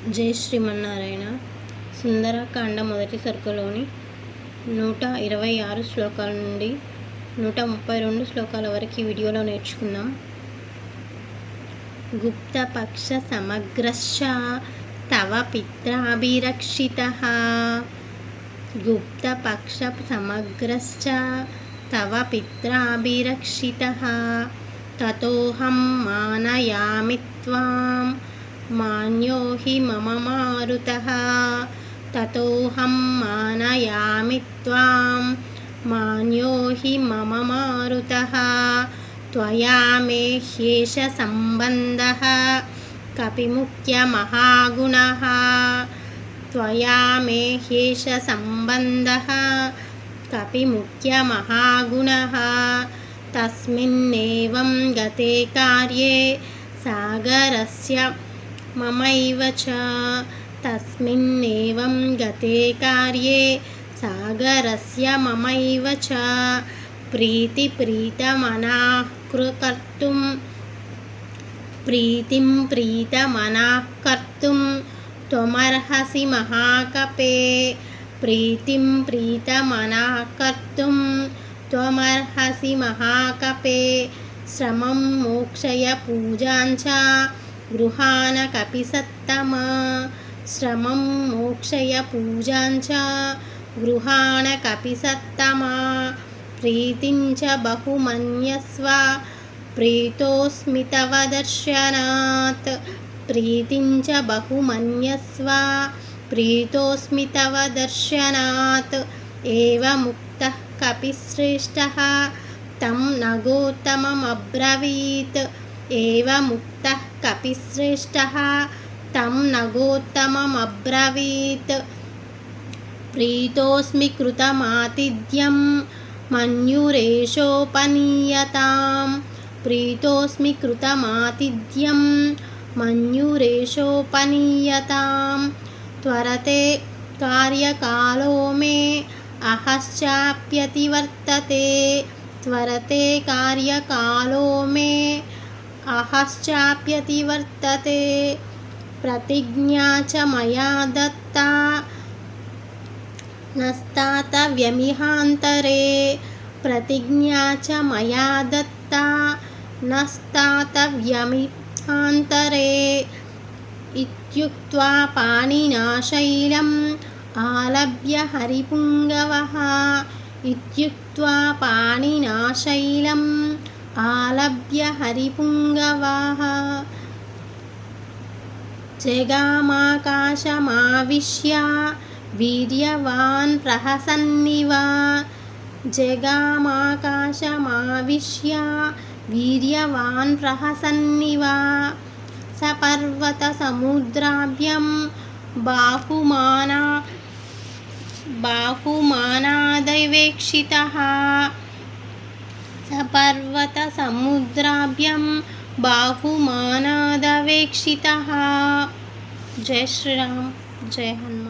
జై శ్రీమన్నారాయణ. సుందరకాండ మొదటి సర్గలోని 126 శ్లోకాల నుండి 132 శ్లోకాల వరకు ఈ వీడియోలో నేర్చుకుందాం. గుప్తపక్ష సమగ్రశ్చ తవ పిత్రాభిరక్షితః. గుప్తపక్ష సమగ్రశ్చ తవ పిత్రాభిరక్షితః. తతోహం మానయామి త్వాం మాన్యో హి మమ మారుతః. తతోహం మానయామి త్వాం మాన్యో హి మమ మారుతః. త్వయా మే హ్యేష సంబంధః కపిముఖ్య మహాగుణః. త్వయా మే హ్యేష సంబంధః కపిముఖ్య మహాగుణః. తస్మిన్నేవం గతే కార్యే సాగరస్య మమైవ చ. తస్మిన్నేవం గతే కార్యే సాగరస్య మమైవ చ. ప్రీతిమనాః కర్తుం ప్రీతిం ప్రీతమనాః కర్తుం త్వమర్హసి మహాకపే. ప్రీతిం ప్రీతమనాః కర్తుం త్వమర్హసి మహాకపే. శ్రమం మోక్షయ పూజాంచ గృహాణ కపిసత్తమ. శ్రమం మోక్షయ పూజాంచ గృహాణ కపిసత్తమ. ప్రీతించ బహుమన్యస్వ ప్రీతోస్మి తవ దర్శనాత్. ప్రీతించ బహుమన్యస్వ ప్రీతోస్మి తవ దర్శనాత్. ఏవముక్తః కపిశ్రేష్ఠః తం నగోత్తమమబ్రవీత్. ఏవముక్తః కపిశ్రేష్ఠః తం నగోత్తమమబ్రవీత్. ప్రీతోస్మి కృతమాతిథ్యం మన్యురేషోపనీయతాం. ప్రీతోస్మి కృతమాతిథ్యం మన్యురేషోపనీయతాం. త్వరతే కార్యకాలో మే అహశ్చాప్యతివర్తతే. త్వరతే కార్యకాలో మే అహశ్చాప్యతివర్తతే. ప్రతిజ్ఞా చ మయా దత్తా నస్తాతవ్యమిహాంతరే. ప్రతిజ్ఞా చ మయా దత్తా నస్తాతవ్యమిహాంతరే. ఇత్యుక్త్వా పాణినా శైలం ఆలభ్య హరిపుంగవః. ఇత్యుక్త్వా పాణినా శైలం ఆలభ్య హరిపుంగవః. జగామాకాశమావిశ్య వీర్యవాన్ ప్రహసన్నివ. జగామాకాశమావిశ్య వీర్యవాన్ ప్రహసన్నివ. సపర్వత సముద్రాభ్యం బాహుమానాదవేక్షితః. సపర్వత సముద్రాభ్యం బాహుమానాదవేక్షితః. జై శ్రీరామ్. జై హనుమాన్.